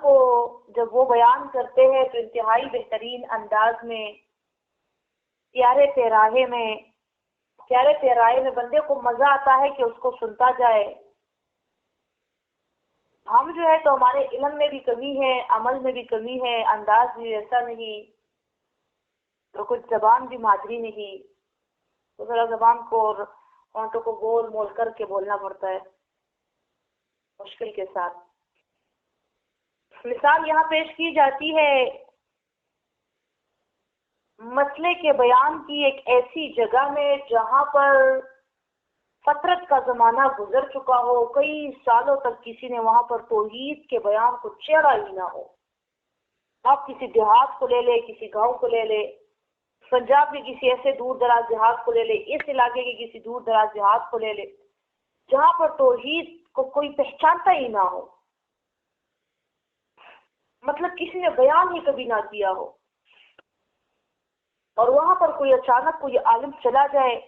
کو جب وہ بیان کرتے ہیں تو انتہائی بہترین انداز میں پیارے پیراہے میں بندے کو مزہ آتا ہے کہ اس کو سنتا جائے. ہم جو ہے تو ہمارے علم میں بھی کمی ہے، عمل میں بھی کمی ہے، انداز بھی ایسا نہیں، تو کچھ زبان بھی مادری نہیں، تو ذرا زبان کو اور ہونٹوں کو گول مول کر کے بولنا پڑتا ہے مشکل کے ساتھ. مثال یہاں پیش کی جاتی ہے مسئلے کے بیان کی ایک ایسی جگہ میں جہاں پر فترت کا زمانہ گزر چکا ہو، کئی سالوں تک کسی نے وہاں پر توحید کے بیان کو چھیڑا ہی نہ ہو. آپ کسی دیہات کو لے لے، کسی گاؤں کو لے لے، پنجاب کے کسی ایسے دور دراز دیہات کو لے لے، اس علاقے کے کسی دور دراز دیہات کو لے لے جہاں پر توحید کو کوئی پہچانتا ہی نہ ہو، مطلب کسی نے بیان ہی کبھی نہ کیا ہو، اور وہاں پر کوئی اچانک کوئی عالم چلا جائے،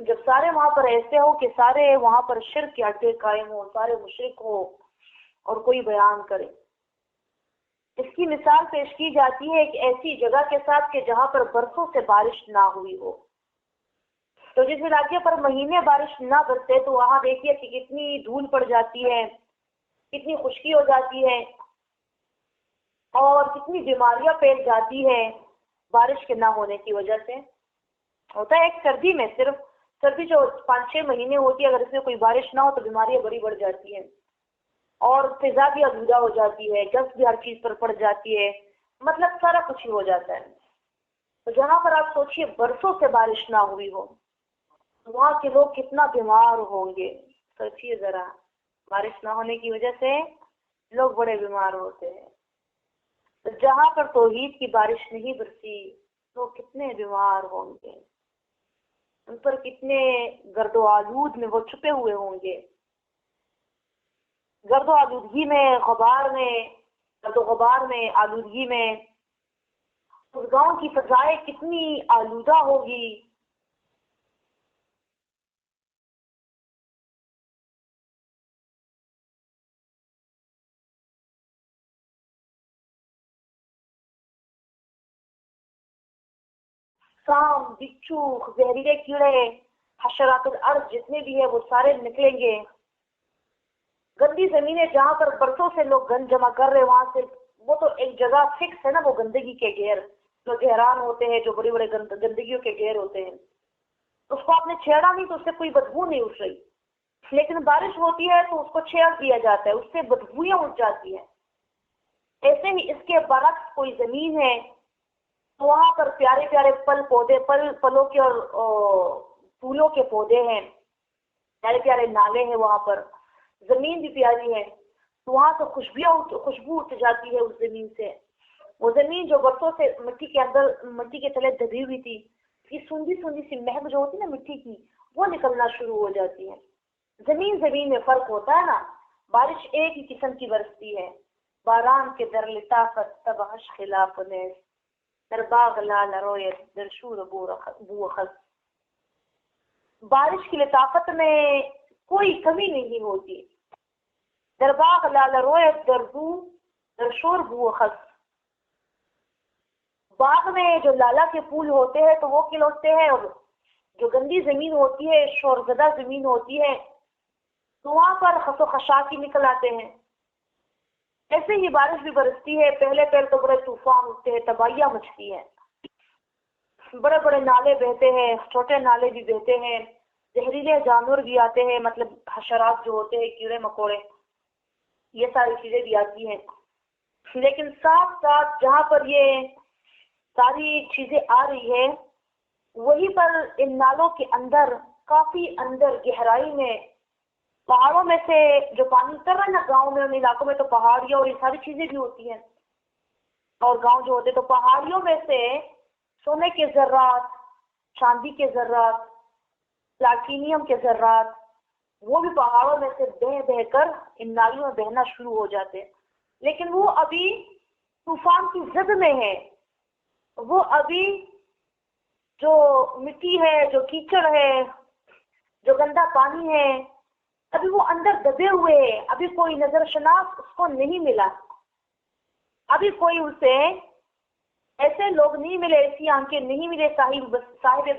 جب سارے وہاں پر ایسے ہو کہ سارے وہاں پر شرک کے اڈے قائم ہو، سارے مشرک ہو، اور کوئی بیان کرے. اس کی مثال پیش کی جاتی ہے ایک ایسی جگہ کے ساتھ کہ جہاں پر برسوں سے بارش نہ ہوئی ہو. تو جس علاقے پر مہینے بارش نہ برسے تو وہاں دیکھیے کہ کتنی دھول پڑ جاتی ہے، کتنی خشکی ہو جاتی ہے، اور کتنی بیماریاں پھیل جاتی ہے بارش کے نہ ہونے کی وجہ سے. ہوتا ہے ایک سردی میں، صرف سردی جو 5-6 مہینے ہوتی ہے، اگر اس میں کوئی بارش نہ ہو تو بیماریاں بڑی بڑھ جاتی ہیں، اور فضا بھی آلودہ ہو جاتی ہے، گس بھی ہر چیز پر پڑ جاتی ہے، مطلب سارا کچھ ہی ہو جاتا ہے. تو جہاں پر آپ سوچئے برسوں سے بارش نہ ہوئی ہو، وہاں کے لوگ کتنا بیمار ہوں گے. سوچئے ذرا، بارش نہ ہونے کی وجہ سے لوگ بڑے بیمار ہوتے ہیں. تو جہاں پر توحید کی بارش نہیں برسی تو کتنے بیمار ہوں گے، ان پر کتنے گرد و آلود میں وہ چھپے ہوئے ہوں گے. گرد و آلودگی میں، گرد و غبار میں، آلودگی میں اس گاؤں کی فضائیں کتنی آلودہ ہوگی. سام، بچھو، زہریلے کیڑے، حشرات الارض جتنے بھی ہیں وہ سارے نکلیں گے. گندی زمینیں جہاں پر برسوں سے لوگ گند جمع کر رہے، وہاں سے وہ تو ایک جگہ فکس ہے نا، وہ گندگی کے گھیر جو گہران ہوتے ہیں، جو بڑے بڑے گندگیوں کے گھیر ہوتے ہیں، اس کو آپ نے چھیڑا نہیں تو اس سے کوئی بدبو نہیں اٹھ رہی. لیکن بارش ہوتی ہے تو اس کو چھیڑ دیا جاتا ہے، اس سے بدبویاں اٹھ جاتی ہیں. ایسے ہی اس کے برعکس کوئی زمین ہے تو وہاں پر پیارے پیارے پلوں کے اور پھولوں کے پودے ہیں، پیارے پیارے نالے ہیں، وہاں پر زمین بھی پیاری ہے، تو وہاں سے خوشبو اٹھ جاتی ہے اس زمین سے. وہ زمین جو برسوں سے مٹی کے تلے دبی ہوئی تھی، یہ سوندھی سی مہک جو ہوتی ہے نا مٹی کی، وہ نکلنا شروع ہو جاتی ہے. زمین میں فرق ہوتا ہے نا. بارش ایک ہی قسم کی برستی ہے. باران کے در لطافت تبہش خلاف نیس، در باغ لال رویت در شور بو خز. بارش کی لطافت میں کوئی کمی نہیں ہوتی. در باغ لال رویت در شور بو خز. باغ میں جو لالا کے پھول ہوتے ہیں تو وہ کھلوتے ہیں، اور جو گندی زمین ہوتی ہے، شورزدہ زمین ہوتی ہے، تو وہاں پر خس و خشاکی نکل آتے ہیں. ایسے ہی بارش بھی برستی ہے. پہلے تو بڑے طوفان اٹھتے ہیں، تباہیاں مچتی ہیں، بڑے بڑے نالے بہتے ہیں، چھوٹے نالے بھی بہتے ہیں، زہریلے جانور بھی آتے ہیں، مطلب حشرات جو ہوتے ہیں، کیڑے مکوڑے، یہ ساری چیزیں بھی آتی ہیں. لیکن ساتھ ساتھ جہاں پر یہ ساری چیزیں آ رہی ہیں، وہیں پر ان نالوں کے اندر، کافی اندر گہرائی میں، پہاڑوں میں سے جو پانی اتر رہا ہے نا، گاؤں میں، ان علاقوں میں تو پہاڑیوں اور یہ ساری چیزیں بھی ہوتی ہیں، اور گاؤں جو ہوتے تو پہاڑیوں میں سے سونے کے ذرات، چاندی کے ذرات، پلاٹینیم کے ذرات، وہ بھی پہاڑوں میں سے بہ کر ان نالیوں میں بہنا شروع ہو جاتے ہیں. لیکن وہ ابھی طوفان کی زد میں ہے. وہ ابھی جو مٹی ہے، جو کیچڑ ہے، جو گندا پانی ہے، ابھی وہ اندر دبے ہوئے ہیں. ابھی کوئی نظر شناس اس کو نہیں ملا. ابھی کوئی اسے ایسے لوگ نہیں ملے، ایسی آنکھیں نہیں ملے، صاحب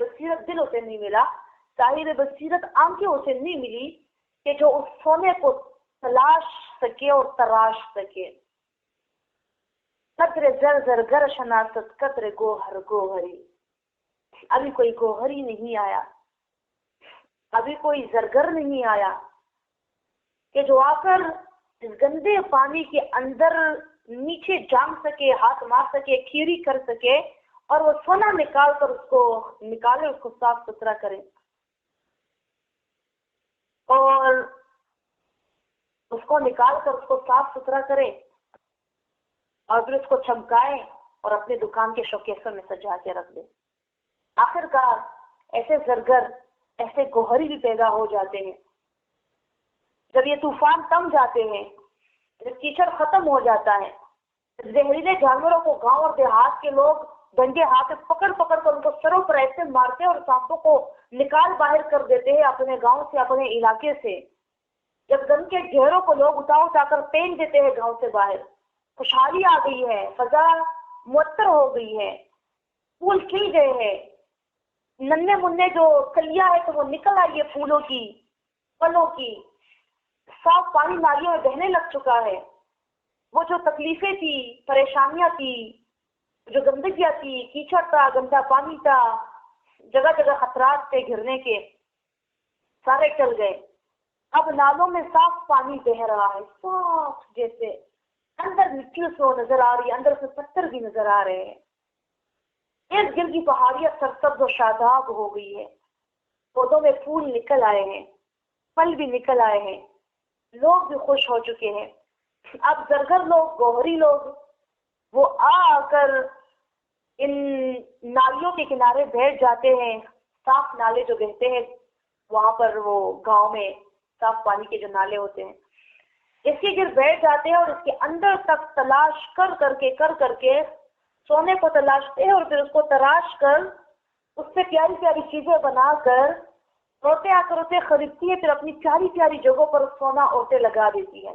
بصیرت دل اسے نہیں ملا، صاحب بصیرت آنکھیں اسے نہیں ملی کہ جو اس سونے کو تلاش سکے اور تراش سکے۔ قدر زر زرگر شناست قدر گوہر گوہری، ابھی کوئی گوہری نہیں آیا، ابھی کوئی زرگر نہیں آیا کہ جو آ کر اس گندے پانی کے اندر نیچے جام سکے، ہاتھ مار سکے، کھیری کر سکے اور وہ سونا نکال کر اس کو نکالے، اس کو صاف ستھرا کرے اور اس کو نکال کر اس کو صاف ستھرا کرے اور پھر اس کو چمکائے اور اپنے دکان کے شوکیسوں میں سجا کے رکھ دے۔ آخر کار ایسے زرگر، ایسے گوہری بھی پیدا ہو جاتے ہیں۔ جب یہ طوفان تم جاتے ہیں، جب کیچڑ ختم ہو جاتا ہے، زہریلے جانوروں کو گاؤں اور دیہات کے لوگ ڈنڈے ہاتھ پکڑ پکڑ کر ان کو سروں پر ایسے مارتے اور سانپوں کو نکال باہر کر دیتے ہیں اپنے گاؤں سے، اپنے علاقے سے۔ جب گن کے ڈھیروں کو لوگ اٹھا کر پھینک دیتے ہیں گاؤں سے باہر، خوشحالی آ گئی ہے، فضا معطر ہو گئی ہے، پھول کھل گئے ہیں، ننے مننے جو کلیاں ہے تو وہ نکل آئی ہے پھولوں کی، پھلوں کی، صاف پانی نالیوں میں بہنے لگ چکا ہے۔ وہ جو تکلیفیں تھی، پریشانیاں تھی، جو گندگیاں تھی، کیچڑ تھا، گندا پانی تھا، جگہ جگہ خطرات تھے گرنے کے، سارے چل گئے۔ اب نالوں میں صاف پانی بہ رہا ہے، صاف جیسے اندر مٹی اس کو نظر آ رہی ہے، اندر سے پتھر بھی نظر آ رہے ہیں۔ ارد گرد کی پہاڑیاں سرسبز و شاداب ہو گئی ہے، پودوں میں پھول نکل آئے ہیں، پھل بھی نکل آئے ہیں، لوگ بھی خوش ہو چکے ہیں۔ اب زرگر لوگ، گوہری لوگ، وہ آ کر ان نالیوں کے کنارے بیٹھ جاتے ہیں۔ صاف نالے جو بہتے ہیں وہاں پر، وہ گاؤں میں صاف پانی کے جو نالے ہوتے ہیں، اس کے گر بیٹھ جاتے ہیں اور اس کے اندر تک تلاش کر کے سونے کو تلاشتے ہیں اور پھر اس کو تراش کر اس سے پیاری پیاری چیزیں بنا کر عورتیں آ کر اسے خریدتی ہیں، پھر اپنی پیاری پیاری جگہوں پر سونا عورتیں لگا دیتی ہیں۔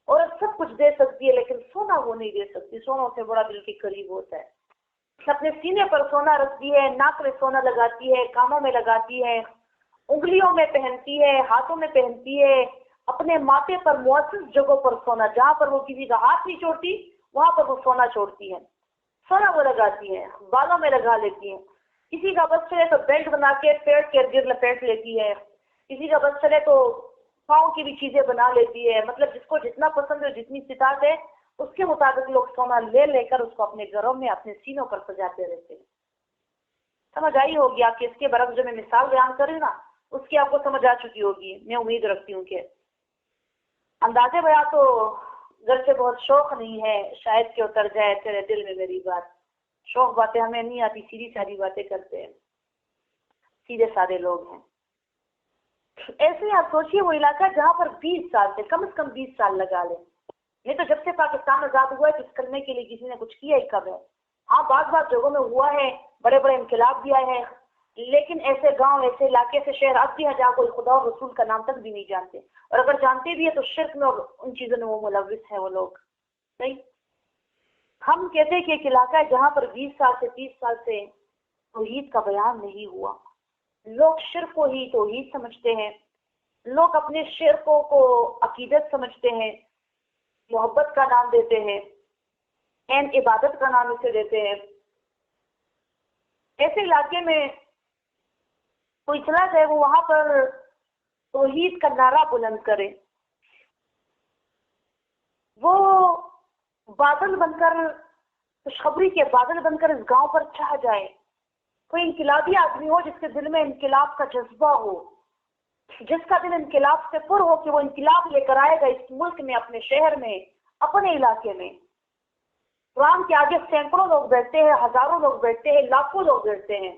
عورت سب کچھ دے سکتی ہے لیکن سونا وہ نہیں دے سکتی، سونا اسے بڑا دل کے قریب ہوتا ہے۔ اپنے سینے پر سونا رکھتی ہے، ناک میں سونا لگاتی ہے، کانوں میں لگاتی ہے، انگلیوں میں پہنتی ہے، ہاتھوں میں پہنتی ہے، اپنے ماتھے پر معزز جگہوں پر سونا، جہاں پر وہ کسی کا ہاتھ نہیں چھوڑتی وہاں پر وہ سونا چھوڑتی ہے، سونا وہ لگاتی ہے، بالوں میں لگا لیتی ہے۔ کسی کا بس چلے تو بیلٹ بنا کے پیٹ کے ارد لپیٹ لیتی ہے، کسی کا بس چلے تو پاؤں کی بھی چیزیں بنا لیتی ہے۔ مطلب جس کو جتنا پسند ہے، جتنی استطاعت ہے، اس کے مطابق لوگ سونا لے کر اس کو اپنے گھروں میں، اپنے سینوں پر سجاتے رہتے ہیں۔ سمجھ آئی ہوگی آپ کے اس کے برعکس جو میں مثال بیان کر رہی ہوں نا، اس کی آپ کو سمجھ آ چکی ہوگی، میں امید رکھتی ہوں کہ اندازے بیان تو گھر سے بہت شوق نہیں ہے، شاید کہ اتر جائے تیرے دل میں میری بات۔ شوق باتیں ہمیں نہیں آتی، سیدھی سادی باتیں کرتے ہیں، سیدھے سادے لوگ ہیں۔ ایسے ہی آپ سوچیے وہ علاقہ جہاں پر 20 سال سے کم از کم 20 سال لگا لیں، نہیں تو جب سے پاکستان آزاد ہوا ہے کچھ کرنے کے لیے کسی نے کچھ کیا ہی کب ہے؟ ہاں بعض جگہوں میں ہوا ہے، بڑے بڑے انقلاب بھی آئے ہیں، لیکن ایسے گاؤں، ایسے علاقے سے شہر اب بھی ہیں جہاں کوئی خدا اور رسول کا نام تک بھی نہیں جانتے، اور اگر جانتے بھی ہیں تو شرک میں اور ان چیزوں میں وہ ملوث ہیں وہ لوگ۔ صحیح، ہم کہتے ہیں کہ ایک علاقہ ہے جہاں پر 20 سال سے 30 سال سے توحید کا بیان نہیں ہوا، لوگ شرک کو ہی توحید سمجھتے ہیں، لوگ اپنے شرکوں کو عقیدت سمجھتے ہیں، محبت کا نام دیتے ہیں، این عبادت کا نام اسے دیتے ہیں۔ ایسے علاقے میں کوئی چلا جائے وہ وہاں پر توحید کا نعرہ بلند کرے، وہ بادل بن کر، خوشخبری کے بادل بن کر اس گاؤں پر چھا جائے، کوئی انقلابی آدمی ہو جس کے دل میں انقلاب کا جذبہ ہو، جس کا دل انقلاب سے پر ہو کہ وہ انقلاب لے کر آئے گا اس ملک میں، اپنے شہر میں، اپنے علاقے میں۔ قرآن کے آگے سینکڑوں لوگ بیٹھتے ہیں، ہزاروں لوگ بیٹھتے ہیں، لاکھوں لوگ بیٹھتے ہیں،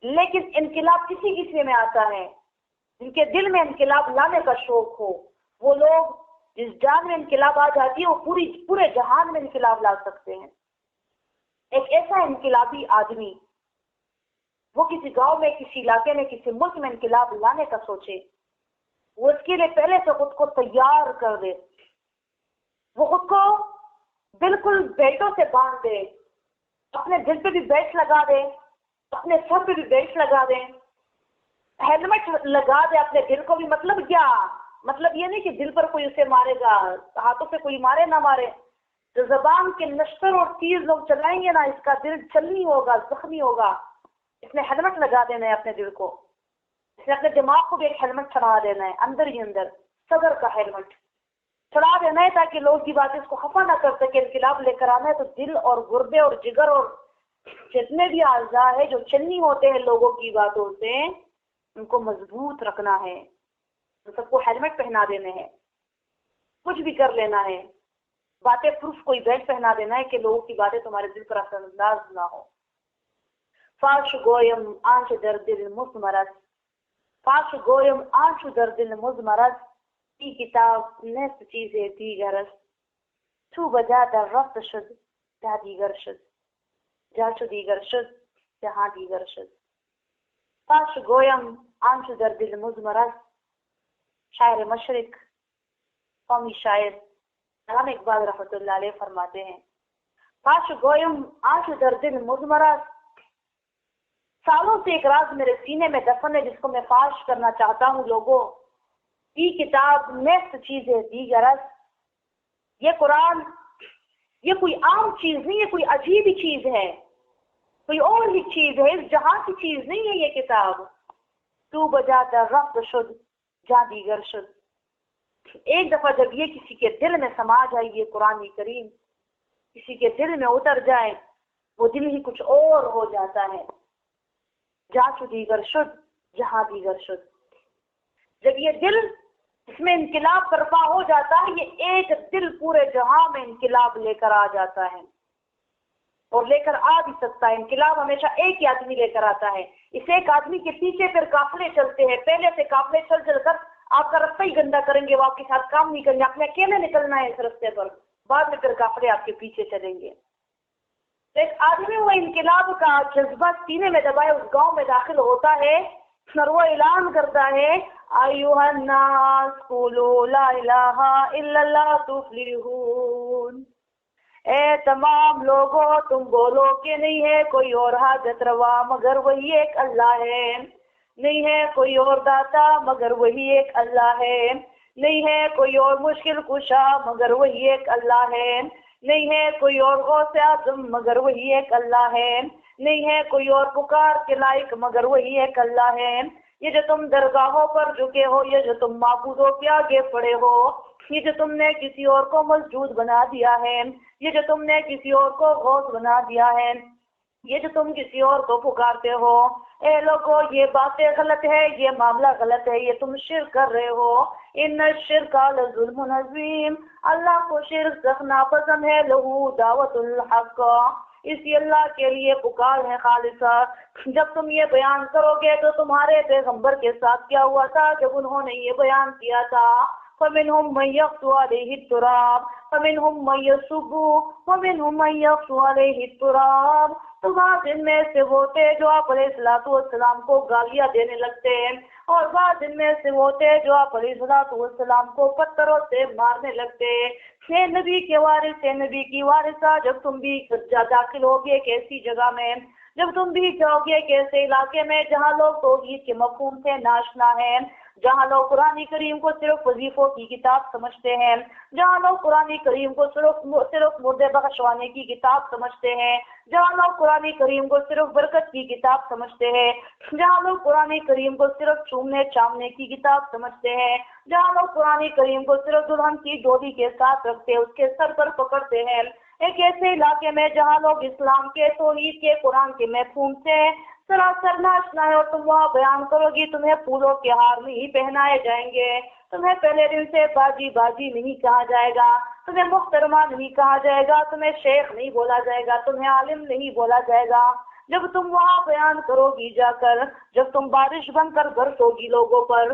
لیکن انقلاب کسی میں آتا ہے جن کے دل میں انقلاب لانے کا شوق ہو۔ وہ لوگ جس جان میں انقلاب آ جاتی ہے وہ پورے جہان میں انقلاب لا سکتے ہیں۔ ایک ایسا انقلابی آدمی وہ کسی گاؤں میں، کسی علاقے میں، کسی ملک میں انقلاب لانے کا سوچے، وہ اس کے لیے پہلے سے خود کو تیار کر دے، وہ خود کو بالکل بیلٹوں سے باندھ دے، اپنے دل پہ بھی بیلٹ لگا دے، اپنے سر پہ بھی بیلٹ لگا دیں، ہیلمٹ لگا دے اپنے دل کو بھی۔ مطلب کیا؟ مطلب یہ نہیں کہ دل پر کوئی اسے مارے گا، ہاتھوں سے کوئی مارے نہ مارے، جو زبان کے نشتر اور تیز لوگ چلائیں گے نا، اس کا دل چلنی ہوگا، زخمی ہوگا۔ اس نے ہیلمٹ لگا دینا ہے اپنے دل کو، اس نے اپنے دماغ کو بھی ایک ہیلمٹ چڑھا دینا ہے، اندر ہی اندر صبر کا ہیلمٹ چڑھا دینا ہے، تاکہ لوگ کی باتیں اس کو خفا نہ کر سکے۔ انقلاب لے کر آنا ہے تو دل اور گردے اور جگر اور جتنے بھی اعضاء ہے جو چلنی ہوتے ہیں لوگوں کی باتوں سے، ان کو مضبوط رکھنا ہے، ان سب کو ہیلمٹ پہنا دینے ہیں، کچھ بھی کر لینا ہے، باتیں پروف کوئی بیلٹ پہنا دینا ہے کہ لوگوں کی باتیں تمہارے دل پر اثر انداز نہ ہو۔ فاش گویم آنچ در دل مزمرس، فاش گویم آنچ در دل مزمرس، ای کتاب نیست چیز دیگر است، تو بجا در رفت شد جا دیگر شد، جا چو دیگر شد جہاں دیگر شد۔ فاش گویم آنچ در دل مزمرس، شاعر مشرق قومی شاعر علامہ اقبال رحمۃ اللہ علیہ فرماتے ہیں، فاش گویم آنچ در دل مزمرس، سالوں سے ایک راز میرے سینے میں دفن ہے جس کو میں فاش کرنا چاہتا ہوں لوگوں۔ ای کتاب نیست چیز دیگر است، یہ قرآن یہ کوئی عام چیز نہیں ہے، کوئی عجیب ہی چیز ہے، کوئی اور ہی چیز ہے، اس جہاں کی چیز نہیں ہے یہ کتاب۔ تو بجا در رفت شد جا دیگر شد، ایک دفعہ جب یہ کسی کے دل میں سما جائے یہ قرآن کریم، کسی کے دل میں اتر جائے، وہ دل ہی کچھ اور ہو جاتا ہے۔ جا چو دیگر شد جہاں دیگر شد، جب یہ دل اس میں انقلاب برپا ہو جاتا ہے، یہ ایک دل پورے جہاں میں انقلاب لے کر آ جاتا ہے، اور لے کر آ بھی سکتا ہے۔ انقلاب ہمیشہ ایک ہی آدمی لے کر آتا ہے، اس ایک آدمی کے پیچھے پھر قافلے چلتے ہیں، پہلے سے قافلے چل چل کر آپ کا رستہ ہی گندا کریں گے، وہ آپ کے ساتھ کام نہیں کریں گے، آپ نے اکیلے نکلنا ہے اس رستے پر، بعد میں پھر قافلے آپ کے پیچھے چلیں گے۔ ایک آدمی وہ انقلاب کا جذبہ سینے میں دبائے اس گاؤں میں داخل ہوتا ہے اور وہ اعلان کرتا ہے، ایھا الناس قولوا لا الہ الا اللہ تفلحون، اے تمام لوگوں تم بولو کہ نہیں ہے کوئی اور حاجت روا مگر وہی ایک اللہ ہے، نہیں ہے کوئی اور داتا مگر وہی ایک اللہ ہے، نہیں ہے کوئی اور مشکل کشا مگر وہی ایک اللہ ہے، نہیں ہے کوئی اور غوث اعظم مگر وہی ایک اللہ ہے، نہیں ہے کوئی اور پکار کے لائق مگر وہی ایک اللہ ہے۔ یہ جو تم درگاہوں پر جھکے ہو، یہ جو تم معبودوں کے آگے پڑے ہو، یہ جو تم نے کسی اور کو مسجود بنا دیا ہے، یہ جو تم نے کسی اور کو غوث بنا دیا ہے، یہ جو تم کسی اور کو پکارتے ہو، اے لوگو یہ باتیں غلط ہے، یہ معاملہ غلط ہے، یہ تم شرک کر رہے ہو۔ ان الشرک لظلم عظیم، اللہ کو شرک سخت ناپسند ہے، لہو دعوت الحق، اسی اللہ کے لیے پکار ہے خالصہ۔ جب تم یہ بیان کرو گے تو تمہارے پیغمبر کے ساتھ کیا ہوا تھا جب انہوں نے یہ بیان کیا تھا، فَمِنْهُمْ مَنْ يَقْصُ عَلَيْهِ التُّرَابَ وَمِنْهُمْ مَنْ يَسُبُّ وَمِنْهُمْ مَنْ يَقْصُ عَلَيْهِ التُّرَابَ، تو بعض ان میں سے وہ تھے جو آپ علیہ السلام کو گالیاں دینے لگتے ہیں، اور بعض ان میں سے وہ تھے جو آپ علیہ السلام کو پتھروں سے مارنے لگتے ہیں۔ اے نبی کے وارث، اے نبی کی وارثہ، جب تم بھی داخل ہوگے ایک ایسی جگہ میں، جب تم بھی جاؤ گے ایک ایسے علاقے میں جہاں لوگ توحید کے مفہوم سے ناشنا ہیں، جہاں لوگ قرآن کریم کو صرف وظیفوں کی کتاب سمجھتے ہیں، جہاں لوگ قرآن کریم کو صرف مردے بخشوانے کی کتاب سمجھتے ہیں، جہاں لوگ قرآن کریم کو صرف برکت کی کتاب سمجھتے ہیں، جہاں لوگ قرآن کریم کو صرف چومنے چامنے کی کتاب سمجھتے ہیں، جہاں لوگ قرآن کریم کو صرف دلہن کی ڈولی کے ساتھ رکھتے ہیں، اس کے سر پر پکڑتے ہیں، ایک ایسے علاقے میں جہاں لوگ اسلام کے توحید کے قرآن کے مفہوم سے سراسر ناشنا ہے، اور تم وہاں بیان کرو گی تمہیں پھولوں کے ہار نہیں پہنائے جائیں گے، تمہیں پہلے دن سے باجی باجی نہیں کہا جائے گا، تمہیں محترمہ نہیں کہا جائے گا، تمہیں شیخ نہیں بولا جائے گا، تمہیں عالم نہیں بولا جائے گا۔ جب تم وہاں بیان کرو گی جا کر، جب تم بارش بن کر برسو گی لوگوں پر،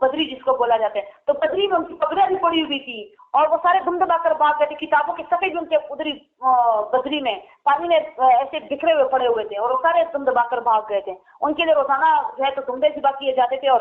بدری جس کو بولا جاتا ہے. تو بدری میں ان کی پگڑیاں بھی پڑی ہوئی تھی اور وہ سارے دم دبا کر بھاگ گئے تھے. کتابوں کے صفحے بھی ان کے ادھری بدری میں پانی میں ایسے بکھرے ہوئے پڑے ہوئے تھے اور وہ سارے دم دبا کر بھاگ گئے تھے. ان کے لیے روزانہ جو ہے تو دمبے ذبح کیے جاتے تھے اور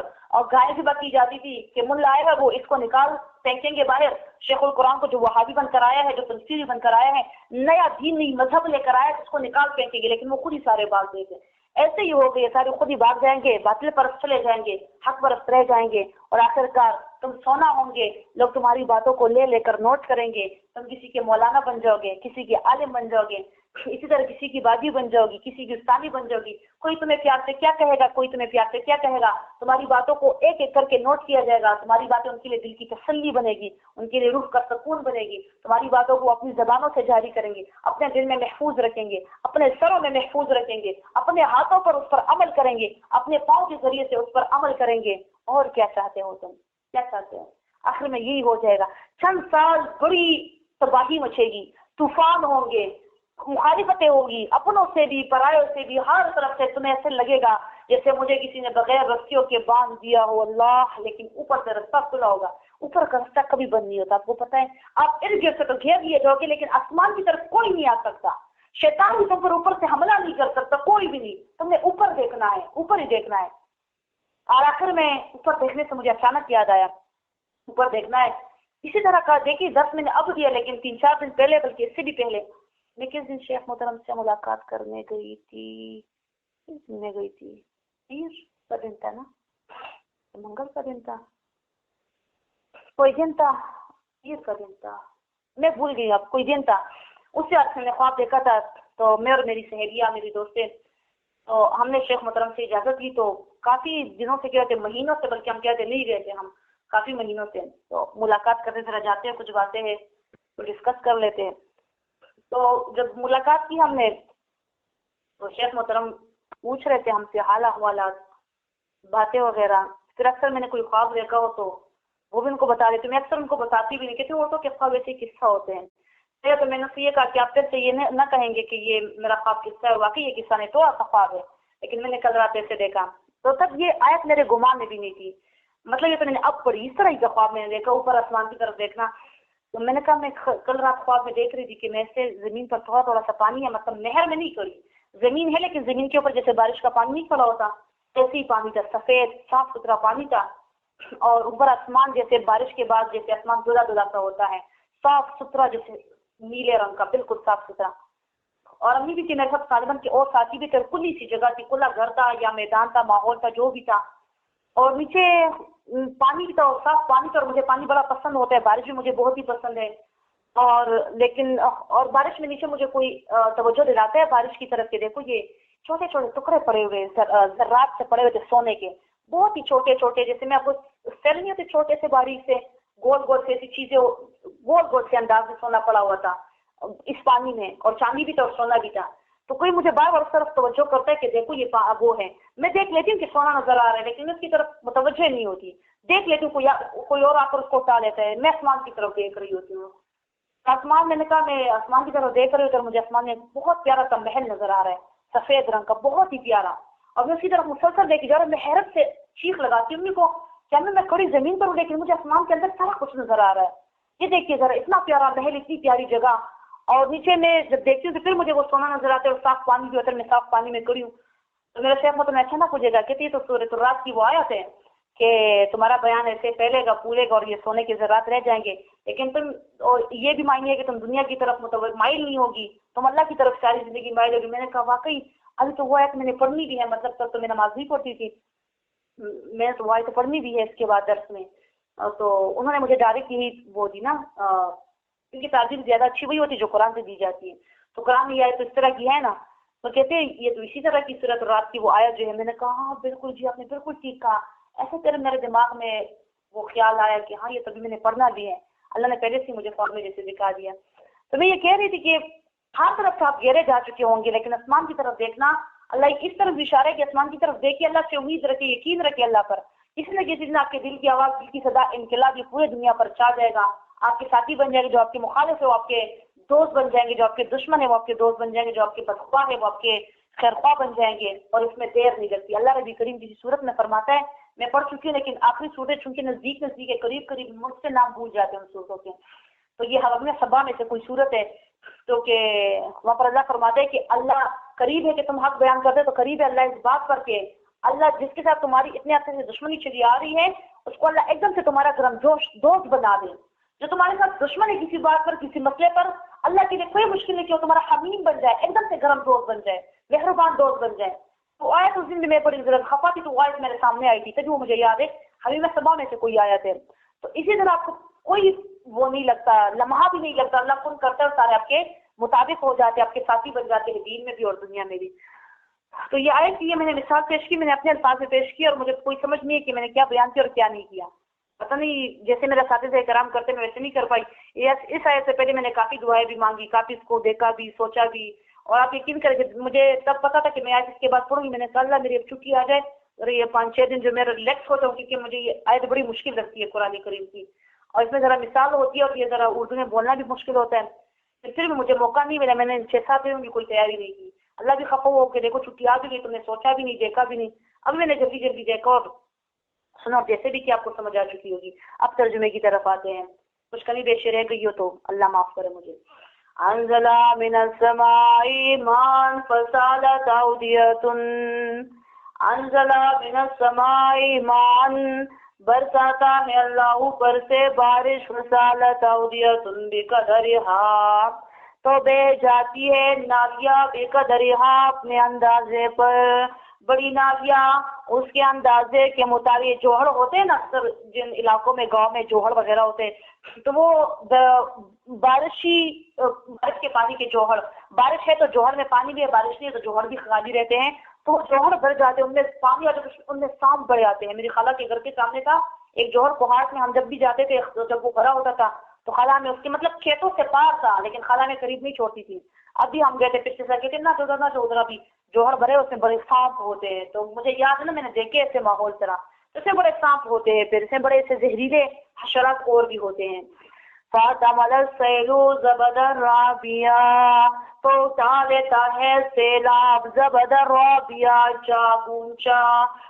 گائے ذبح کی جاتی تھی کہ ملا آئے گا وہ اس کو نکال پھینکیں گے باہر. شیخ القرآن کو جو وہابی بن کر آیا ہے, جو تنصیری بن کر آیا ہے, نیا دین نئی مذہب لے کر آیا ہے, اس کو نکال پھینکیں گے, لیکن وہ خود ہی سارے بھاگ گئے تھے. ایسے ہی ہو گئے, سارے خود ہی بھاگ جائیں گے, باطل پرست چلے جائیں گے, حق پرست رہ جائیں گے اور آخر کار تم سونا ہوں گے. لوگ تمہاری باتوں کو لے لے کر نوٹ کریں گے. تم کسی کے مولانا بن جاؤ گے, کسی کے عالم بن جاؤ گے, اسی طرح کسی کی باجی بن جاؤ گی, کسی کی استانی بن جاؤ گی. کوئی تمہیں پیار سے کیا کہے گا, کوئی تمہیں پیار سے کیا کہے گا. تمہاری باتوں کو ایک ایک کر کے نوٹ کیا جائے گا. تمہاری باتیں ان کے لیے دل کی تسلی بنے گی, ان کے لیے روح کا سکون بنے گی. تمہاری باتوں کو اپنی زبانوں سے جاری کریں گے, اپنے دل میں محفوظ رکھیں گے, اپنے سروں میں محفوظ رکھیں گے, اپنے ہاتھوں پر اس پر عمل کریں گے, اپنے پاؤں کے ذریعے سے اس پر عمل کریں گے. اور کیا چاہتے ہو تم, کیا چاہتے ہو؟ آخر میں یہی ہو جائے گا. چند سال بڑی تباہی مچے گی, طوفان ہوں گے, مخالفتیں ہوگی, اپنوں سے بھی پرایوں سے بھی, ہر طرف سے. تمہیں ایسے لگے گا جیسے مجھے کسی نے بغیر رسیوں کے باندھ دیا ہو اللہ, لیکن اوپر سے رستہ کھلا ہوگا. اوپر کا رستہ کبھی بند نہیں ہوتا, آپ کو پتا ہے. آپ ارد گرد سے تو گھیر لیے جاؤ گے, لیکن آسمان کی طرف کوئی نہیں آ سکتا. شیطان بھی تم پر اوپر سے حملہ نہیں کر سکتا, کوئی بھی نہیں. تم نے اوپر دیکھنا ہے, اوپر ہی دیکھنا ہے. اور آخر میں اوپر دیکھنے سے مجھے اچانک یاد آیا, اوپر دیکھنا ہے اسی طرح کا. دیکھیے 10 میں نے اب دیا, لیکن 3-4 دن پہلے, بلکہ اس سے بھی پہلے میں کس دن شیخ محترم سے ملاقات کرنے گئی تھی, کس دن میں گئی تھی؟ پیر کا دن تھا نا, منگل کا دن تھا, کوئی دن تھا, پیر کا دن تھا, میں بھول گئی اب, کوئی دن تھا. اس سے میں نے خواب دیکھا تھا. تو میں اور میری سہیلیاں, میری دوستیں, تو ہم نے شیخ محترم سے اجازت لی. تو کافی دنوں سے کہتے, مہینوں سے, بلکہ ہم کہتے نہیں گئے تھے, ہم کافی مہینوں سے. تو ملاقات کرتے ذرا جاتے ہیں, کچھ باتیں ہیں تو ڈسکس کر لیتے ہیں. تو جب ملاقات کی ہم نے, تو شیخ محترم پوچھ رہے تھے ہم سے حال احوالات, باتیں وغیرہ. پھر اکثر میں نے کوئی خواب دیکھا ہو تو وہ بھی ان کو بتا دیتے. میں اکثر ان کو بتاتی بھی نہیں, کہتی وہ تو کہ خواب ایسے قصہ ہوتے ہیں. تو میں نے یہ کہا کہ آپ پھر سے یہ نہ کہیں گے کہ یہ میرا خواب قصہ ہے, واقعی یہ قصہ نہیں تو ایسا خواب ہے, لیکن میں نے کل رات ایسے دیکھا. تو تب یہ آیت میرے گمان میں بھی نہیں تھی, مطلب یہ تو میں نے اب پڑھی. اس طرح ہی کا خواب میں نے دیکھا, اوپر آسمان کی طرف دیکھنا. تو میں نے کہا میں کل رات خواب میں دیکھ رہی تھی کہ میں سے زمین پر تھوڑا تھوڑا سا پانی ہے, مطلب نہر میں نہیں کھڑی, زمین ہے لیکن زمین کے اوپر جیسے بارش کا پانی نہیں کھڑا ہوتا, ایسے ہی پانی تھا, سفید صاف ستھرا پانی تھا. اور اوپر آسمان جیسے بارش کے بعد جیسے آسمان دھلا دھلا سا ہوتا ہے, صاف ستھرا, جیسے نیلے رنگ کا, بالکل صاف ستھرا. اور امی بھی تھی میرے ساتھ, طالبان کے اور ساتھی بھی تھے. کھلی سی جگہ تھی, کھلا گھر تھا یا میدان تھا, ماحول تھا, جو بھی تھا. اور نیچے پانی بھی تھا, اور صاف پانی تھا. اور مجھے پانی بڑا پسند ہوتا ہے, بارش بھی مجھے بہت ہی پسند ہے. اور لیکن اور بارش میں نیچے مجھے کوئی توجہ دلاتا ہے بارش کی طرف, کہ دیکھو یہ چھوٹے چھوٹے ٹکڑے پڑے ہوئے, ذرات سے پڑے ہوئے تھے سونے کے, بہت ہی چھوٹے چھوٹے, جیسے میں آپ کو سیل نہیں ہوتے چھوٹے سے باریک سے گول گول سے ایسی چیزیں, گول گول سے انداز میں سونا پڑا ہوا تھا اس پانی میں, اور چاندی بھی تھا اور سونا بھی تھا. تو کوئی مجھے بار بار اس طرف توجہ کرتا ہے کہ دیکھو یہ وہ ہے. میں دیکھ لیتی ہوں کہ سونا نظر آ رہا ہے, لیکن اس کی طرف متوجہ نہیں ہوتی. دیکھ لیتی ہوں کوئی اور آ کر اس کو اٹھا لیتا ہے. میں آسمان کی طرف دیکھ رہی ہوتی ہوں. آسمان, میں نے کہا میں آسمان کی طرف دیکھ رہی ہوں, تو مجھے آسمان میں بہت پیارا سا محل نظر آ رہا ہے, سفید رنگ کا, بہت ہی پیارا. اور میں اسی طرف مسلسل دیکھی جا رہا ہوں. میں حیرت سے چیخ لگاتی ہوں امی کو, کیا میں کھڑی زمین پر ہوں, لیکن مجھے آسمان کے اندر سارا کچھ نظر آ رہا ہے. یہ دیکھیے ذرا, اتنا پیارا محل, اتنی پیاری جگہ. اور نیچے میں جب دیکھتی ہوں تو پھر مجھے وہ سونا نظر آتا ہے, اور صاف پانی بھی ہوتا ہے. میں صاف پانی میں کھڑی ہوں. تو میرا شیخ مطلب اچھا نہ پوچھے گا, کہتی تو سورۃ الرعد کی وہ آیت ہے کہ تمہارا بیان ایسے پھیلے گا, پورے گا, اور یہ سونے کے ذرات رہ جائیں گے, لیکن تم, اور یہ بھی معنی ہے کہ تم دنیا کی طرف مائل نہیں ہوگی, تم اللہ کی طرف ساری زندگی مائل ہوگی. میں نے کہا واقعی ابھی تو وہ آیت میں نے پڑھنی بھی ہے, مطلب تب تو میں نماز نہیں پڑھتی تھی, میں تو وہ آیت تو پڑھنی بھی ہے اس کے بعد درس میں. تو انہوں نے مجھے ڈائریکٹ یہی وہ دی نا, کیونکہ تعلیم زیادہ اچھی وہی ہوتی ہے جو قرآن سے دی جاتی ہے. تو قرآن میں یہ آیت تو اس طرح کی ہے نا, تو کہتے ہیں یہ تو اسی طرح کی سورۃ الرعد کی وہ آیت جو ہے. میں نے کہا ہاں بالکل جی, آپ نے بالکل ٹھیک کہا. ایسے طرح میرے دماغ میں وہ خیال آیا کہ ہاں یہ تبھی میں نے پڑھنا بھی ہے, اللہ نے پہلے سے مجھے فارمے جیسے دکھا دیا. تو میں یہ کہہ رہی تھی کہ ہر طرف سے آپ گہرے جا چکے ہوں گے, لیکن آسمان کی طرف دیکھنا, اللہ اس طرف اشارہ ہے کہ آسمان کی طرف دیکھیے, اللہ سے امید رکھے, یقین رکھے اللہ پر. اس لیے کسی دن آپ کے دل کی آواز, دل کی صدا انقلاب یہ پورے دنیا پر چھا جائے گا. آپ کے ساتھی بن جائیں گے جو آپ کے مخالف ہے, وہ آپ کے دوست بن جائیں گے. جو آپ کے دشمن ہے وہ آپ کے دوست بن جائیں گے. جو آپ کے بدخواہ ہے وہ آپ کے خیرخواہ بن جائیں گے. اور اس میں دیر نہیں لگتی. اللہ نبی کریم کی صورت میں فرماتا ہے میں پڑھ چکی ہوں، لیکن آخری صورتیں چونکہ نزدیک ہے، قریب مجھ سے نام بھول جاتے ہیں ان صورتوں کے. تو یہ حوامیم سبا میں سے کوئی صورت ہے تو کہ وہاں پر اللہ فرماتے ہیں کہ اللہ قریب ہے کہ تم حق بیان کرتے، تو قریب ہے اللہ اس بات پر کہ اللہ جس کے ساتھ تمہاری اتنے عرصے سے دشمنی چلی آ رہی ہے اس کو اللہ ایک دم سے تمہارا گرم جوش دوست بنا دے. جو تمہارے ساتھ دشمن ہے کسی بات پر، کسی مسئلے پر، اللہ کے لیے کوئی مشکل نہیں کہ وہ تمہارا حمیم بن جائے، ایک دم سے گرم دوست بن جائے، مہربان دوست بن جائے. تو آیت اس دن بھی میں بڑی ضرورت خفا تھی تو آیت میرے سامنے آئی تھی، تبھی وہ مجھے یاد ہے حمیم سبا میں سے کوئی آیت ہے. تو اسی طرح آپ کو کوئی وہ نہیں لگتا، لمحہ بھی نہیں لگتا، اللہ کن کرتا ہے سارے آپ کے مطابق ہو جاتے، آپ کے ساتھی بن جاتے ہیں دین میں بھی اور دنیا میں بھی. تو یہ آیت کی میں نے مثال پیش کی، میں نے اپنے الفاظ میں پیش کی اور مجھے کوئی سمجھ نہیں ہے کہ میں نے کیا بیان کیا اور کیا نہیں کیا. پتہ نہیں جیسے میرے اساتذہ کرام کرتے میں ویسے نہیں کر پائی. اس آیت سے پہلے میں نے کافی دعائیں بھی مانگی، کافی اس کو دیکھا بھی، سوچا بھی، اور آپ یقین کریں کہ مجھے تب پتا تھا کہ میں آیت اس کے بعد پڑھوں گی. میں نے کہا اللہ میری اب چھٹی آ جائے اور یہ 5-6 دن جو میں ریلیکس ہوتا ہوں، کیونکہ مجھے یہ آیت بڑی مشکل لگتی ہے قرآن کریم کی، اور اس میں ذرا مثال ہوتی ہے اور یہ ذرا اردو میں بولنا بھی مشکل ہوتا ہے. پھر بھی مجھے موقع نہیں ملا، میں نے 6-7 دنوں کی کوئی تیاری نہیں کی. اللہ بھی خفا ہو کہ دیکھو چھٹی آ بھی گئی، تم نے سوچا بھی نہیں، دیکھا بھی نہیں. اب میں نے جلدی دیکھا اور سنا، جیسے بھی کہ آپ کو سمجھ آ چکی ہوگی. اب ترجمے کی طرف آتے ہیں. کچھ کمی بیشی رہ گئی ہو تو اللہ معاف کرے مجھے. انزل من السماء ماء فسالت اودية، انزل من السماء ماء، برساتا ہے اللہ اوپر سے بارش، فسالت اودية بقدرها، تو بہ جاتی ہے نالیاں، بقدرها اپنے اندازے پر، بڑی نالیاں اس کے اندازے کے مطابق. جوہر ہوتے ہیں نا اکثر جن علاقوں میں گاؤں میں جوہر وغیرہ ہوتے ہیں تو وہ بارش کے پانی کے جوہر، بارش ہے تو جوہر میں پانی بھی ہے، بارش نہیں ہے تو جوہر بھی خالی رہتے ہیں، تو وہ جوہر بھر جاتے ہیں، ان میں پانی اور ان میں سانپ بڑھ جاتے ہیں. میری خالہ کے گھر کے سامنے تھا ایک جوہر پہاڑ میں، ہم جب بھی جاتے تھے جب وہ بھرا ہوتا تھا تو خالہ میں اس کے مطلب کھیتوں سے پار تھا لیکن خالہ میں قریب نہیں چھوڑتی تھی. اب بھی ہم گئے تھے پچھلے سال، کہتے نہ جو ادھر ابھی جوہر بھرے اس میں بڑے سانپ ہوتے ہیں. تو مجھے یاد ہے نا، میں نے دیکھے ایسے ماحول طرح، اس میں بڑے سانپ ہوتے ہیں، پھر اس میں بڑے ایسے زہریلے حشرات اور بھی ہوتے ہیں. فَاتَمَلَ السَّيْلُ زَبَدًا رَابِيًا، تو اٹھا لیتا ہے سیلاب زبدًا رابیا، چاک اونچا،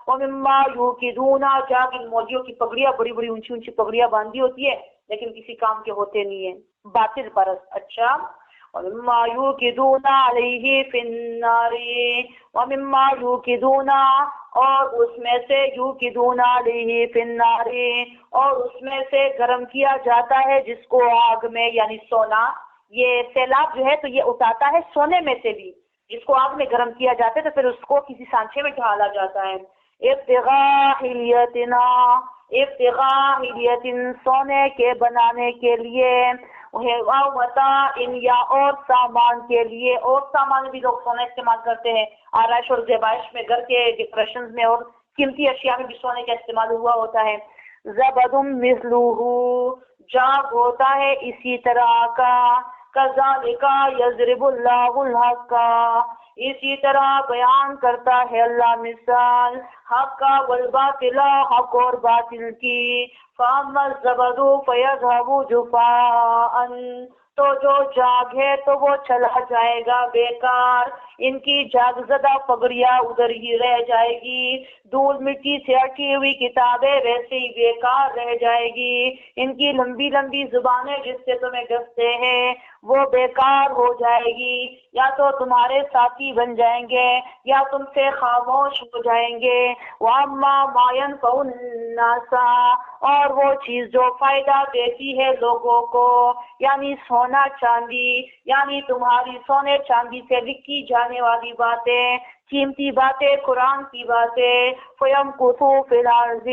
وَمِمَّا يُوقِدُونَ، چاک ان موجیوں کی پگڑیاں، بڑی بڑی اونچی پگڑیاں باندھی ہوتی ہے لیکن کسی کام کے ہوتے نہیں ہیں، باطل پرست. اچھا، وَمِمَّا يُوقِدُونَ عَلَيْهِ فِي النَّارِ، وَمِمَّا يُوقِدُونَ، اور اس میں سے، يُوقِدُونَ عَلَيْهِ فِي النَّارِ، اور اس میں سے گرم کیا جاتا ہے جس کو آگ میں، یعنی سونا. یہ سیلاب جو ہے تو یہ اتاتا ہے سونے میں سے بھی، جس کو آگ میں گرم کیا جاتا ہے تو پھر اس کو کسی سانچے میں ڈالا جاتا ہے. ابتغاء حلیتنا، ابتغاء حلیت، سونے کے بنانے کے لیے، متاع، یا اور سامان کے لیے. اور سامان بھی لوگ سونا استعمال کرتے ہیں، آرائش اور زیبائش میں، گھر کے ڈیکوریشنز میں اور قیمتی اشیاء میں بھی سونے کا استعمال ہوا ہوتا ہے. زبدم مثلہ، جاگ ہوتا ہے اسی طرح کا. کذالک یضرب اللہ الحق، اسی طرح بیان کرتا ہے اللہ مثال حق کا، والباطل، حق اور باطل کی. فاما الزبد فیذهب جفاء، تو جو جاگ ہے تو وہ چلا جائے گا بیکار، ان کی جاگ زدہ پگڑیاں ادھر ہی رہ جائے گی. دھول مٹی سے اٹھی ہوئی کتابیں ویسے ہی بیکار رہ جائے گی. ان کی لمبی لمبی زبانیں جس سے تمہیں ڈستے ہیں وہ بیکار ہو جائے گی، یا تو تمہارے ساتھی بن جائیں گے یا تم سے خاموش ہو جائیں گے. وَأَمَّا مَا يَنفَعُ النَّاسَ، اور وہ چیز جو فائدہ دیتی ہے لوگوں کو، یعنی سونا چاندی، یعنی تمہاری سونے چاندی سے لکھی جانے والی باتیں، قیمتی باتیں، قرآن کی باتیں. فَيَمْكُثُ فِي الْأَرْضِ،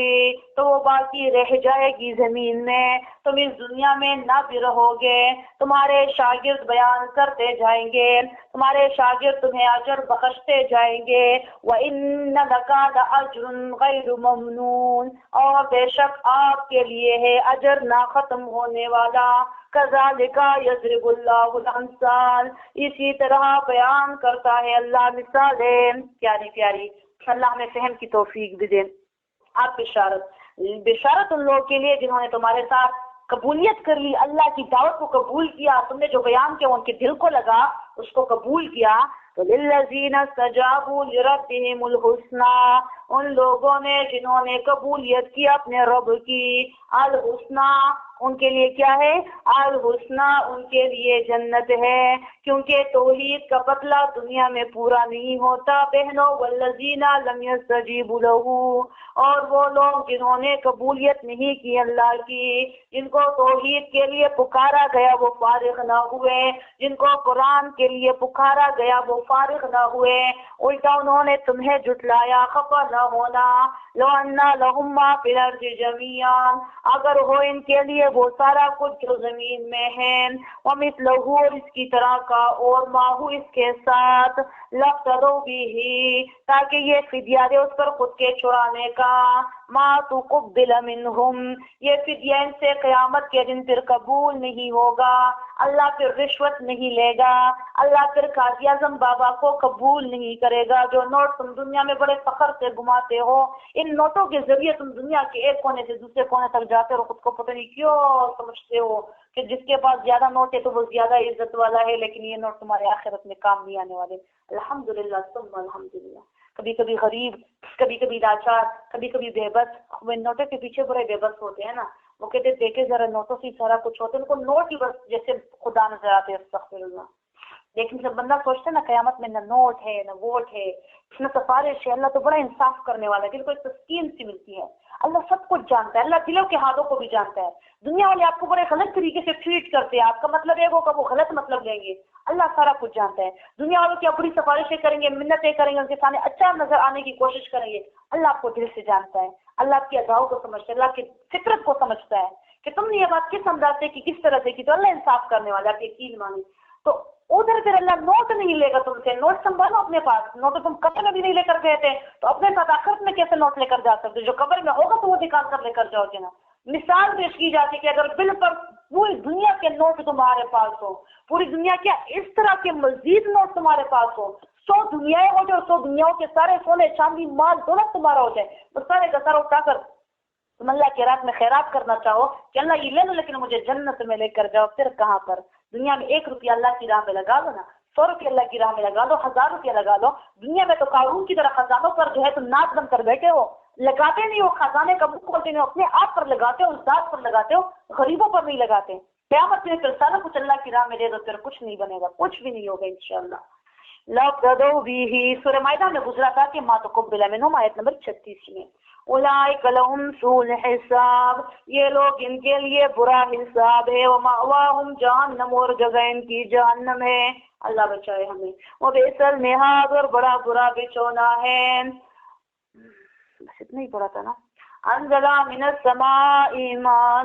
تو وہ باقی رہ جائے گی زمین میں، تم اس دنیا میں نہ بھی رہو گے، تمہارے شاگرد بیان کرتے جائیں گے، تمہارے شاگرد تمہیں اجر بخشتے جائیں گے. وَإِنَّ لَكَ لَأَجْرٌ غَيْرُ مَمْنُونٍ، اور بے شک آپ کے لیے ہے اجر نہ ختم ہونے والا. کذالک یضرب اللہ الامثال، اسی طرح بیان کرتا ہے اللہ مثالیں پیاری پیاری. اللہ ہمیں فہم کی توفیق بھی دے. آپ بشارت ان لوگوں کے لیے جنہوں نے تمہارے ساتھ قبولیت کر لی، اللہ کی دعوت کو قبول کیا، تم نے جو بیان کیا ان کے دل کو لگا، اس کو قبول کیا. وَلِلَّذِينَ اسْتَجَابُوا لِرَبِّهِمُ الْحُسْنَى، ان لوگوں نے جنہوں نے قبولیت کی اپنے رب کی، الحسنہ ان کے لیے کیا ہے؟ الحسنہ ان کے لیے جنت ہے، کیونکہ توحید کا پتلا دنیا میں پورا نہیں ہوتا بہنوں۔ والذین لم یستجیبوا لہ، اور وہ لوگ جنہوں نے قبولیت نہیں کی اللہ کی، جن کو توحید کے لیے پکارا گیا وہ فارغ نہ ہوئے، جن کو قرآن کے لیے پکارا گیا وہ فارغ نہ ہوئے، الٹا انہوں نے تمہیں جھٹلایا، خفا نہ ہونا۔ لو انا لہم ما فی الارض جمیعا، اگر ہو ان کے لیے وہ سارا کچھ جو زمین میں ہے، ومثلہ، اور اس کی طرح کا، اور ماہو اس کے ساتھ، لفتروا بہ، تاکہ یہ فدیہ دے اس پر خود کے چھڑانے کا، ما تقبل منہم، یہ فدیہ ان سے قیامت کے دن پھر قبول نہیں ہوگا، اللہ پھر رشوت نہیں لے گا، اللہ پھر قاضی اعظم بابا کو قبول نہیں کرے گا۔ جو نوٹ تم دنیا میں بڑے فخر سے گھماتے ہو، ان نوٹوں کے ذریعے تم دنیا کے ایک کونے سے دوسرے کونے تک جاتے ہو، خود کو پتہ نہیں کیوں سمجھتے ہو کہ جس کے پاس زیادہ نوٹ ہے تو وہ زیادہ عزت والا ہے، لیکن یہ نوٹ تمہارے آخرت میں کام نہیں آنے والے۔ الحمدللہ ثم الحمدللہ۔ کبھی کبھی غریب، کبھی کبھی لاچار، کبھی کبھی بے بس، وہ نوٹوں کے پیچھے بڑے بے بس ہوتے ہیں نا، وہ کہتے دیکھے ذرا نوٹوں سے سارا کچھ ہوتا ہے، ان کو نوٹ ہی بس جیسے خدا نظر آتے ہیں، استغفر اللہ۔ لیکن جب بندہ سوچتا ہے نا قیامت میں نہ نوٹ ہے نہ ووٹ ہے، نہ سفارش ہے، اللہ تو بڑا انصاف کرنے والا ہے، دل کو ایک تسکین سی ملتی ہے۔ اللہ سب کچھ جانتا ہے، اللہ دلوں کے حالوں کو بھی جانتا ہے۔ دنیا والے آپ کو بڑے غلط طریقے سے ٹریٹ کرتے ہیں، آپ کا مطلب ایک ہوگا وہ غلط مطلب لیں گے، اللہ سارا کچھ جانتا ہے۔ دنیا والوں کی آپ بڑی سفارشیں کریں گے، منتیں کریں گے، ان کے سامنے اچھا نظر آنے کی کوشش کریں گے، اللہ آپ کو دل سے جانتا ہے، اللہ آپ کی اداؤں کو سمجھتا ہے، اللہ کی فطرت کو سمجھتا ہے کہ تم نے یہ بات کس انداز سے کی، کس طرح سے کی، تو اللہ انصاف کرنے والا، آپ یقین مانی۔ تو ادھر پھر اللہ نوٹ نہیں لے گا تم سے، نوٹ سنبھالو اپنے پاس، نوٹ تم قبر میں بھی نہیں لے کر گئے تھے تو اپنے ساتھ آخرت میں کیسے نوٹ لے کر جا سکتے؟ جو قبر میں ہوگا تو وہ نکال کر لے کر جاؤ گے نا۔ مثال پیش کی جاتی کہ اگر بل پر پوری دنیا کے نوٹ تمہارے پاس ہو، پوری دنیا کیا اس طرح کے مزید نوٹ تمہارے پاس ہو، 100 دنیایں ہو جائے، 100 دنیاؤں کے سارے سونے چاندی مال دولت تمہارا ہو جائے، تو سارے کا سارا اٹھا کر تم اللہ کے رات میں خیرات کرنا چاہو کہ اللہ یہ لے لو لیکن مجھے جنت میں لے کر جاؤ، پھر کہاں پر؟ دنیا میں 1 روپیہ اللہ کی راہ میں لگا لو نا، 100 روپیہ اللہ کی راہ میں لگا لو، 1000 روپیہ لگا لو۔ دنیا میں تو قارون کی طرح خزانوں پر جو ہے تم ناچ بن کر بیٹھے ہو، لگاتے نہیں ہو، خزانے کا منہ کھولتے نہیں ہو، اپنے آپ پر لگاتے ہو، اس ذات پر لگاتے ہو، غریبوں پر نہیں لگاتے۔ قیامت میں پھر سارا کچھ اللہ کی راہ میں دے دو، پھر کچھ نہیں بنے گا، کچھ بھی نہیں ہوگا انشاءاللہ۔ لَقَدْ بِهِ، سورہ مائدہ میں گزرا تھا کہ ما تقبل منہم، آیت نمبر 36 میں۔ اولئک لہم سوء الحساب، یہ لوگ ان کے لیے برا حساب ہے، ومأواہم جہنم، اور جگہ ان کی جہنم ہے، اللہ بچائے ہمیں، وبئس المہاد، اور بڑا برا بچونا ہے۔ بس اتنا ہی پڑا تھا نا۔ انزل من السماء ماء،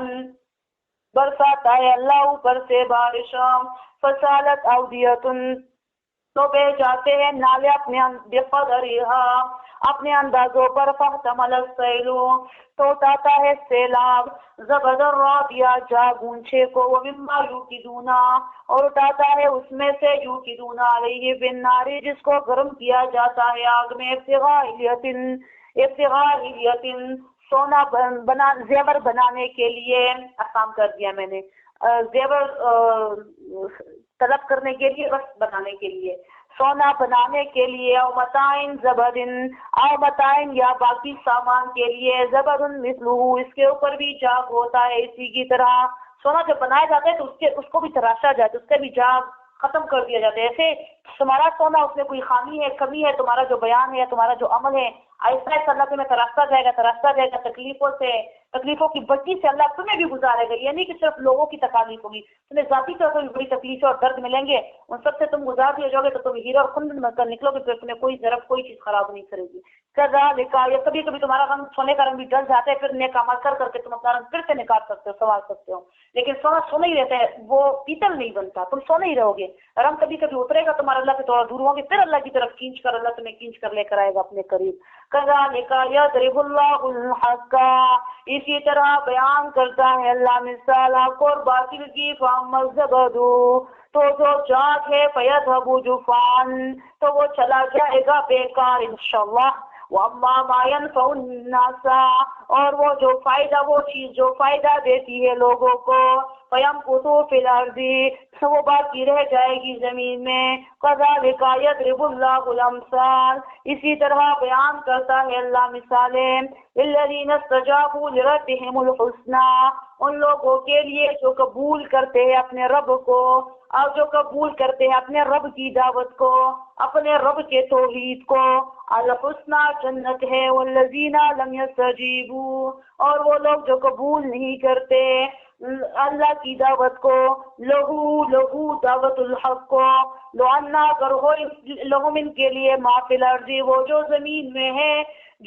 برساتا ہے اللہ اوپر سے بارشوں، فسالت اودیۃ، تو بہ جاتے ہیں نالے اپنے بقدرہا، اپنے اندازوں پر، فاحتمل السیل، تو اٹھاتا ہے سیلاب، زبد الرابیہ، جا گونچے کو، ومما یوقدون، اور اٹھاتا ہے اس میں سے، یوقدون علیہ بالنار، جس کو گرم کیا جاتا ہے آگ میں، ابتغاء حلیۃ، سونا زیور بنانے کے لیے، آسان کر دیا میں نے، زیور طلب کرنے کے لیے، رقص بنانے کے لیے، سونا بنانے کے لیے، او متاعن زبدن، او متاعن یا باقی سامان کے لیے، زبدن مثلہ، اس کے اوپر بھی جاگ ہوتا ہے اسی کی طرح۔ سونا جب بنایا جاتا ہے تو اس کو بھی تراشا جاتا ہے، اس کا بھی جاگ ختم کر دیا جاتا ہے۔ ایسے تمہارا سونا اس میں کوئی خامی ہے، کمی ہے، تمہارا جو بیان ہے، تمہارا جو عمل ہے، آہستہ آہستہ اللہ تمہیں تراشتا جائے گا، تکلیفوں کی بٹی سے اللہ تمہیں بھی گزارے گا۔ یہ نہیں کہ صرف لوگوں کی تکالیف ہوگی، تمہیں ذاتی طور پر بھی بڑی تکلیفیں اور درد ملیں گے، ان سب سے تم گزار دیے جاؤ گے تو تم ہیرا اور کندن بن کر نکلو گے، پھر تمہیں کوئی ضرب، کوئی چیز خراب نہیں کرے گی۔ کذالک، یا کبھی کبھی تمہارا رنگ، سونے کا رنگ بھی ڈل جاتا ہے، پھر نیک عمل کر کے تم اپنا رنگ پھر سے نکال سکتے ہو، سنوار سکتے ہو، لیکن سونا ہی رہتا ہے، وہ پیتل نہیں بنتا، تم سونے ہی رہو گے، رنگ کبھی کبھی اترے گا تمہارا، اللہ سے تھوڑا دور ہوگے، پھر اللہ کی طرف کھینچ کر، اللہ تمہیں کھینچ کر لے کر آئے گا اپنے قریب۔ کذالک یضرب اللہ الحق، اسی طرح بیان کرتا ہے اللہ مثال حق اور باطل کی، فاما الزبد، تو جو جاگ ہے، فیذهب جفان، تو وہ چلا جائے گا بیکار انشاءاللہ، واما ما ينفع الناس، اور وہ جو فائدہ، وہ چیز جو فائدہ دیتی ہے لوگوں کو، فَيَمْكُثُوا فِي الْأَرْضِ، وہ باقی رہ جائے گی زمین میں. كَذَلِكَ يَضْرِبُ اللَّهُ الْأَمْثَالَ، اسی طرح بیان کرتا ہے اللہ مثالیں. لِلَّذِينَ اسْتَجَابُوا لِرَبِّهِمُ الْحُسْنَى، ان لوگوں کے لیے جو قبول کرتے ہیں اپنے رب کو، اور جو قبول کرتے ہیں اپنے رب کی دعوت کو، اپنے رب کے توحید کو. الحسنى جنت ہے. والذین لم یستجیبوا، اور وہ لوگ جو قبول نہیں کرتے اللہ کی دعوت کو، لہو دعوت الحق کو، لو انا اگر ہو لہم ان کے لیے ما فی الارض، وہ جو زمین میں ہے،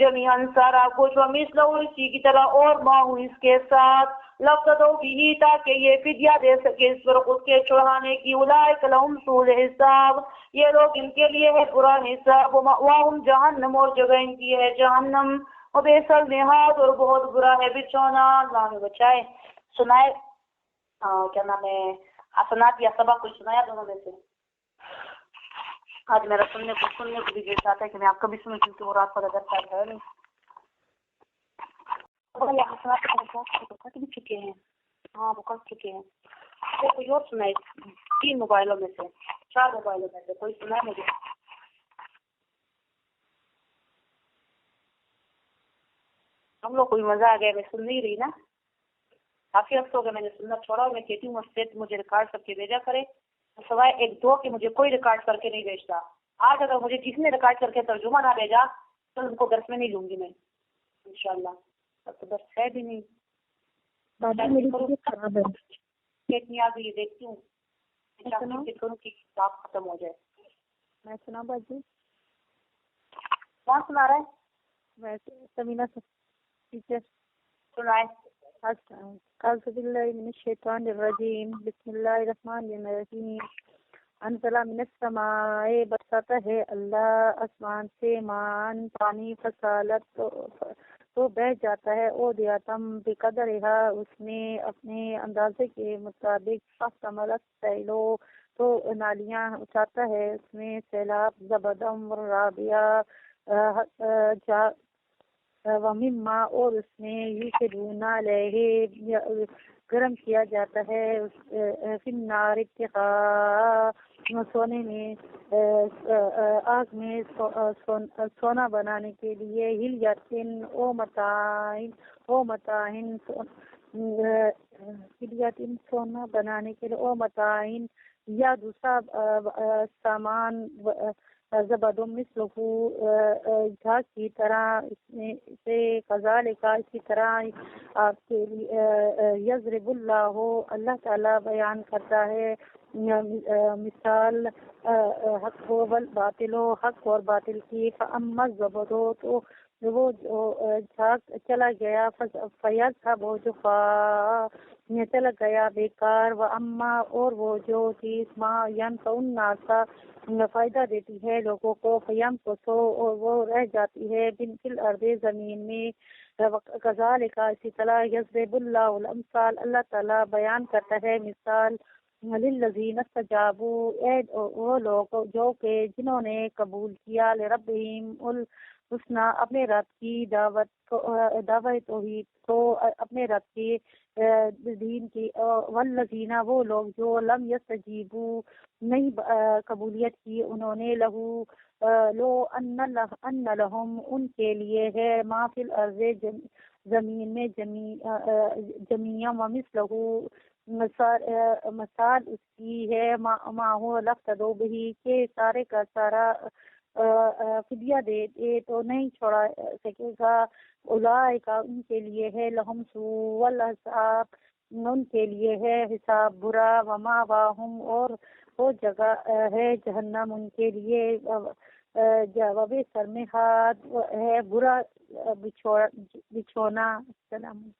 جمیعاً سارا کچھ، ومثلہ اسی کی طرح اور ما ہو اس کے ساتھ، لفتدوا بھی تاکہ یہ فدیہ دے سکے اس پر خود کے چڑھانے کی. اولئک لہم سوء الحساب، یہ لوگ ان کے لیے ہے برا حساب. ومأواہم جہنم، اور جگہ ان کی ہے جہنم. وبئس المہاد، اور بہت برا ہے بچھونا. اللہ ہمیں بچائے. سنائے کیا نام ہے، حسنات یا سبق کوئی سنایا دونوں میں سے؟ آج میرا سننے کو بھی دیر چاہتا ہے کہ میں آپ کبھی سنوں، کیونکہ وہ رات پر اگر تک ہے نہیں. کٹ بھی چکے ہیں. ہاں وہ کٹ چکے ہیں. کوئی اور سنائے 3 موبائلوں میں سے، 4 موبائلوں میں سے کوئی سنائے مجھے. ہم لوگ کوئی مزہ آ گیا. میں سن نہیں رہی نا، کافی ہفتے ہو گئے میں نے سننا چھوڑا. اور میں کہتی ہوں مجھے ریکارڈ کر کے بھیجا کرے، سوائے 1-2 کہ مجھے کوئی ریکارڈ کر کے نہیں بھیجتا. آج اگر مجھے کسی نے ریکارڈ کر کے ترجمہ نہ بھیجا تو ان کو درس میں نہیں لوں گی میں انشاءاللہ. اب تو درس ہے بھی نہیں. خراب ہے. کتنی آ گئی دیکھتی ہوں کی کتاب ختم ہو جائے. میں سنا باجی. کون سنا رہا ہے؟ ویسے سمینہ ٹیچر سنائے. اعوذ باللہ من الشیطان الرجیم، بسم اللہ الرحمن الرحیم. انزل من السماء، برساتا ہے اللہ آسمان سے، مان پانی، فصالت تو بہ جاتا ہے، او دیاتم بقدرہا، اس میں اپنے اندازے کے مطابق، فاحتملت سیلو، تو نالیاں اٹھاتا ہے اس میں سیلاب، زبدم رابیہ ومما، اور اس میں یوقدون علیہ، گرم کیا جاتا ہے فی النار، ابتغاء، سونے میں، آگ میں سونا بنانے کے لیے، ہلیاتن او متاعن ہلیاتن سونا بنانے کے لیے، او متاعن یا دوسرا سامان، زبد مثلہ جھاگ کی طرح، اس میں سے کذالک، اسی طرح آپ کے لیے، یضرب اللہ تعالیٰ بیان کرتا ہے مثال حق و باطل، حق اور باطل کی. فاما الزبد، تو وہ جو جھاگ چلا گیا، فیذهب، جو چلا گیا بیکار. واما، اور وہ جو چیز ما ينفع الناس، فائدہ دیتی ہے لوگوں کو، فیمکث، اور وہ رہ جاتی ہے فی الارض، زمین میں. کذالک، اسی طرح، یضرب اللہ الامثال، اللہ تعالیٰ بیان کرتا ہے مثال، للذین استجابوا، وہ لوگ جو کہ جنہوں نے قبول کیا، لربہم الحسنی، اپنے رب کی دعوت توحید کو، اپنے رب کی دین کی. والذین، وہ لوگ جو لم یستجیبوا، نہیں قبولیت کی انہوں نے، لہو لو ان لہم، ان کے لیے ہے، ما فی الارض، زمین میں، جمیعا ومثلہ، مثال اس کی ہے، ما ہو لفتدوا بہ، کہ سارے کا سارا فدیہ دے تو نہیں چھوڑا سکے گا. اولئک، ان کے لیے ہے، لہم سوء الحساب، ان کے لیے ہے حساب برا. ومأواہم، اور وہ جگہ ہے جہنم ان کے لیے. وبئس المہاد، ہے برا بچھونا. السلام.